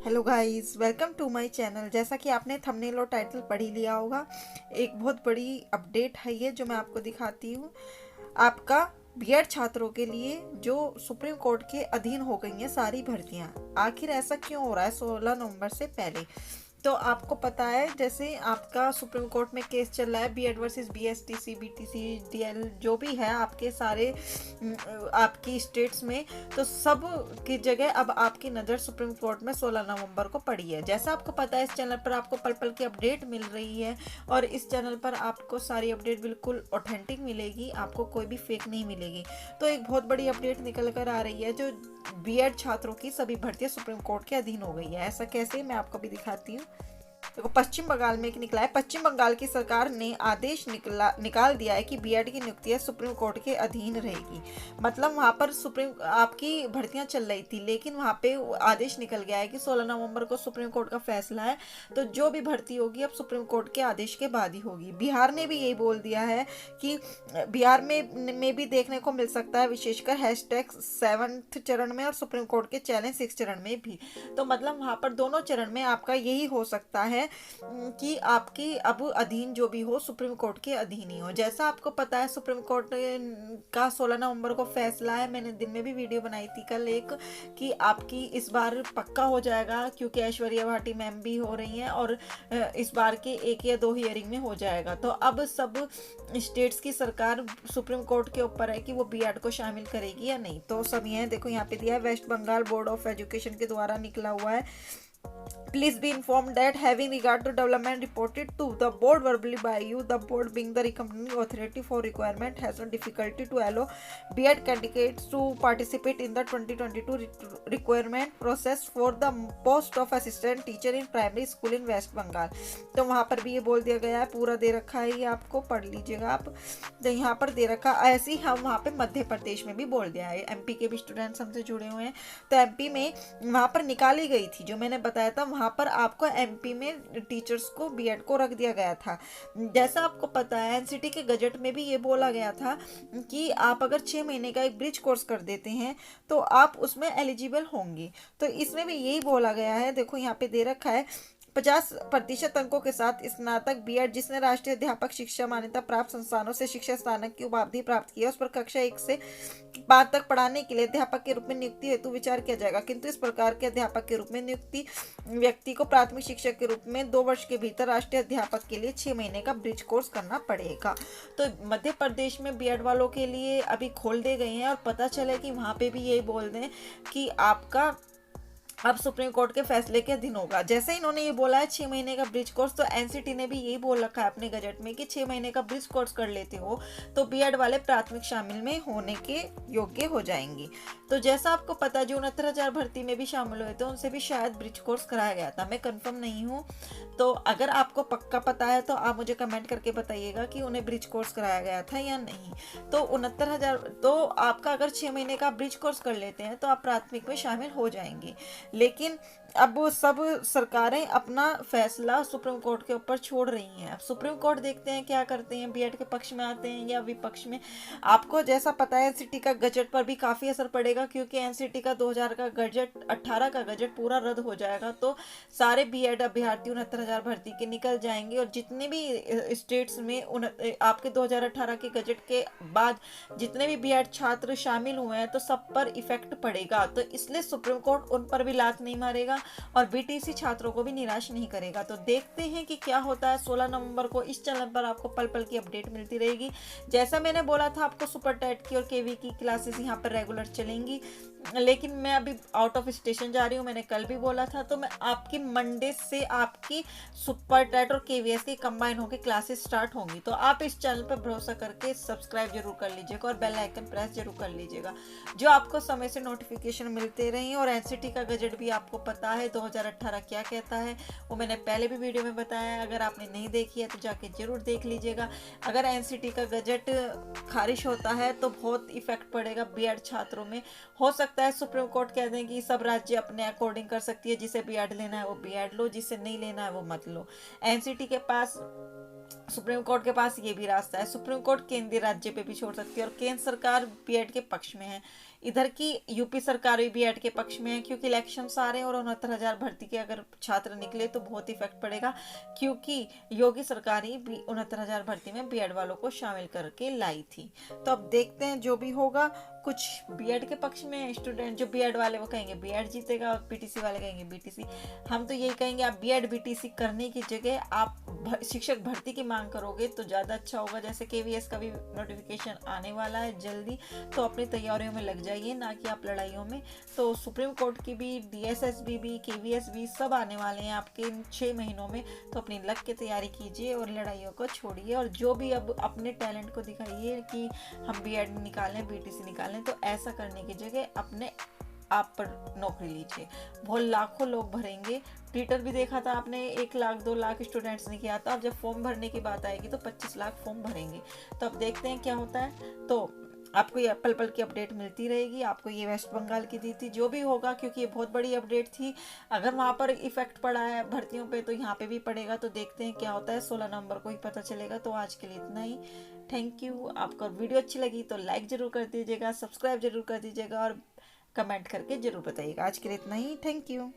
Hello guys, welcome to my channel. जैसा कि आपने थंबनेल और टाइटल पढ़ ही लिया होगा, एक बहुत बड़ी अपडेट है ये जो मैं आपको दिखाती हूँ। आपका बीएड छात्रों के लिए जो सुप्रीम कोर्ट के अधीन हो गई हैं सारी भर्तियाँ। आखिर ऐसा क्यों हो रहा है 16 नवंबर से पहले? तो आपको पता है, जैसे आपका सुप्रीम कोर्ट में केस चल रहा है BEd versus BSTC, BTC, DL, जो भी है आपके सारे आपकी स्टेट्स में। तो सब की जगह अब आपकी नज़र सुप्रीम कोर्ट में 16 नवंबर को पड़ी है। जैसा आपको पता है, इस चैनल पर आपको पल पल की अपडेट मिल रही है और इस चैनल पर आपको सारी अपडेट बिल्कुल ऑथेंटिक मिलेगी, आपको कोई भी फेक नहीं मिलेगी। तो एक बहुत बड़ी अपडेट निकल कर आ रही है जो बीएड छात्रों की सभी भर्तियां सुप्रीम कोर्ट के अधीन हो गई है। ऐसा कैसे, मैं आपको भी दिखाती हूँ। देखो, पश्चिम बंगाल में एक निकला है। पश्चिम बंगाल की सरकार ने आदेश निकाल दिया है कि बीएड की नियुक्तियां सुप्रीम कोर्ट के अधीन रहेगी। मतलब वहां पर सुप्रीम आपकी भर्तियां चल रही थी, लेकिन वहां पे आदेश निकल गया है कि 16 नवंबर को सुप्रीम कोर्ट का फैसला है, तो जो भी भर्ती होगी अब सुप्रीम कोर्ट के आदेश के बाद ही होगी। बिहार ने भी यही बोल दिया है कि बिहार में भी देखने को मिल सकता है, विशेषकर हैशटैग 7th चरण में और सुप्रीम कोर्ट के चैलेंज 6th चरण में भी। तो मतलब वहां पर दोनों चरण में आपका यही हो सकता है कि आपकी अब अधीन जो भी हो सुप्रीम कोर्ट के अधीन ही हो। जैसा आपको पता है, सुप्रीम कोर्ट का 16 नवंबर को फैसला है। मैंने दिन में भी वीडियो बनाई थी कल एक, कि आपकी इस बार पक्का हो जाएगा, क्योंकि ऐश्वर्या भाटी मैम भी हो रही हैं और इस बार के 1 या 2 हियरिंग में हो जाएगा। तो अब सब स्टेट्स की सरकार सुप्रीम कोर्ट के ऊपर है कि वो बीएड को शामिल करेगी या नहीं। तो सब ये देखो, यहाँ पे दिया है, West Bengal board of education के द्वारा निकला हुआ है। Please be informed that having regard to development reported to the board verbally by you, the board being the recommending authority for requirement has no difficulty to allow BEd candidates to participate in the 2022 requirement process for the post of assistant teacher in primary school in West Bengal। तो वहाँ पर भी ये बोल दिया गया है, पूरा दे रखा है, ये आपको पढ़ लीजिएगा आप। तो यहाँ पर दे रखा ऐसे ही हम वहाँ पे मध्य प्रदेश में भी बोल दिया है। एमपी के भी स्टूडेंट्स हमसे जुड़े हुए हैं, तो एमपी में वहाँ पर निकाली गई थी, जो मैंने बताया था, वहाँ पर आपको एमपी में टीचर्स को बीएड को रख दिया गया था। जैसा आपको पता है, एनसीटी के गजट में भी ये बोला गया था कि आप अगर 6 महीने का एक ब्रिज कोर्स कर देते हैं तो आप उसमें एलिजिबल होंगे। तो इसमें भी यही बोला गया है। देखो, यहाँ पे दे रखा है, 50% अंकों के साथ स्नातक बीएड जिसने राष्ट्रीय अध्यापक शिक्षा मान्यता प्राप्त संस्थानों से शिक्षा स्नातक की उपाधि प्राप्त की है, उस पर कक्षा 1 से 5 तक पढ़ाने के लिए अध्यापक के रूप में नियुक्ति हेतु विचार किया जाएगा। किंतु इस प्रकार के अध्यापक के रूप में नियुक्ति व्यक्ति को प्राथमिक शिक्षक के रूप में 2 वर्ष के भीतर राष्ट्रीय अध्यापक के लिए 6 महीने का ब्रिज कोर्स करना पड़ेगा। तो मध्य प्रदेश में बीएड वालों के लिए अभी खोल दे गए हैं और पता चले कि वहां पे भी यही बोल दें कि आपका अब सुप्रीम कोर्ट के फैसले के अधीन होगा। जैसे इन्होंने ये बोला है 6 महीने का ब्रिज कोर्स, तो एनसीटी ने भी यही बोल रखा है अपने गजट में कि 6 महीने का ब्रिज कोर्स कर लेते हो तो बीएड वाले प्राथमिक शामिल में होने के योग्य हो जाएंगे। तो जैसा आपको पता, जो 69,000 भर्ती में भी शामिल हुए थे उनसे भी शायद ब्रिज कोर्स कराया गया था, मैं कंफर्म नहीं हूँ। तो अगर आपको पक्का पता है तो आप मुझे कमेंट करके बताइएगा कि उन्हें ब्रिज कोर्स कराया गया था या नहीं। तो 69,000, तो आपका अगर 6 महीने का ब्रिज कोर्स कर लेते हैं तो आप प्राथमिक में शामिल हो जाएंगे। लेकिन अब सब सरकारें अपना फैसला सुप्रीम कोर्ट के ऊपर छोड़ रही हैं। अब सुप्रीम कोर्ट देखते हैं क्या करते हैं, बीएड के पक्ष में आते हैं या विपक्ष में। आपको जैसा पता है, एनसीटी का गजट पर भी काफ़ी असर पड़ेगा, क्योंकि एनसीटी का 2000 का गजट 18 का गजट पूरा रद्द हो जाएगा। तो सारे बीएड अभ्यर्थी 69,000 भर्ती के निकल जाएंगे और जितने भी स्टेट्स में आपके 2018 के गजट के बाद जितने भी बीएड छात्र शामिल हुए हैं तो सब पर इफेक्ट पड़ेगा। तो इसलिए सुप्रीम कोर्ट उन पर भी लात नहीं मारेगा और बीटीसी छात्रों को भी निराश नहीं करेगा। तो देखते हैं कि क्या होता है। 16 नवंबर को इस चैनल पर आपको पल पल की अपडेट मिलती रहेगी। जैसा मैंने बोला था, आपको सुपर टेट की और केवी की क्लासेस यहाँ पर रेगुलर चलेंगी, लेकिन मैं अभी आउट ऑफ स्टेशन जा रही हूँ, मैंने कल भी बोला था। तो मैं आपकी मंडे से आपकी सुपर टेट और केवीएस की कंबाइन होकर क्लासेस स्टार्ट होंगी। तो आप इस चैनल पर भरोसा करके सब्सक्राइब जरूर कर लीजिएगा और बेल आइकन प्रेस जरूर कर लीजिएगा, जो आपको समय से नोटिफिकेशन मिलते रहें। और एनसीटी का गजट भी आपको पता है 2018 क्या कहता है, वो मैंने पहले भी वीडियो में बताया है। अगर आपने नहीं देखी है तो जाके जरूर देख लीजिएगा। अगर एनसीटी का गजट खारिज होता है तो बहुत इफेक्ट पड़ेगा बीएड छात्रों में। हो सकता है सुप्रीम कोर्ट कह दें कि सब राज्य अपने अकॉर्डिंग कर सकती है, जिसे बीएड लेना है वो बीएड लो, जिसे नहीं लेना है वो मत लो। एनसीटी के पास, सुप्रीम कोर्ट के पास ये भी रास्ता है। सुप्रीम कोर्ट केंद्रीय राज्य पे भी छोड़ सकती है और केंद्र सरकार बीएड के पक्ष में है। इधर की यूपी सरकार भी बीएड के पक्ष में है, क्योंकि इलेक्शंस आ रहे हैं और 69,000 भर्ती के अगर छात्र निकले तो बहुत इफेक्ट पड़ेगा, क्योंकि योगी सरकार ही 69,000 भर्ती में बीएड वालों को शामिल करके लाई थी। तो अब देखते हैं जो भी होगा। कुछ बीएड के पक्ष में स्टूडेंट, जो बीएड वाले वो कहेंगे बीएड जीतेगा और बीटीसी वाले कहेंगे बीटीसी। हम तो यही कहेंगे आप बीएड बीटीसी करने की जगह आप शिक्षक भर्ती की मांग करोगे तो ज़्यादा अच्छा होगा। जैसे केवीएस का भी नोटिफिकेशन आने वाला है जल्दी, तो अपनी तैयारियों में लग जाइए, ना कि आप लड़ाइयों में। तो सुप्रीम कोर्ट की भी, डीएसएसबी भी, केवीएस भी सब आने वाले हैं आपके इन 6 महीनों में। तो अपनी लक की तैयारी कीजिए और लड़ाइयों को छोड़िए, और जो भी अब अपने टैलेंट को दिखाइए कि हम बीएड निकालें, बीटीसी निकालें। तो ऐसा करने की जगह अपने आप पर नौकरी लीजिए। बहुत लाखों लोग भरेंगे। ट्विटर भी देखा था आपने, 1 लाख 2 लाख स्टूडेंट्स ने किया था। अब जब फॉर्म भरने की बात आएगी तो 25 लाख फॉर्म भरेंगे। तो अब देखते हैं क्या होता है। तो आपको ये पल पल की अपडेट मिलती रहेगी। आपको ये वेस्ट बंगाल की दी थी, जो भी होगा, क्योंकि ये बहुत बड़ी अपडेट थी। अगर वहाँ पर इफेक्ट पड़ा है भर्तियों पे तो यहाँ पे भी पड़ेगा। तो देखते हैं क्या होता है, 16 नवंबर को ही पता चलेगा। तो आज के लिए इतना ही। Thank you. आपको वीडियो अच्छी लगी तो लाइक जरूर कर दीजिएगा, सब्सक्राइब जरूर कर दीजिएगा और कमेंट करके जरूर बताइएगा। आज के लिए इतना ही। Thank you.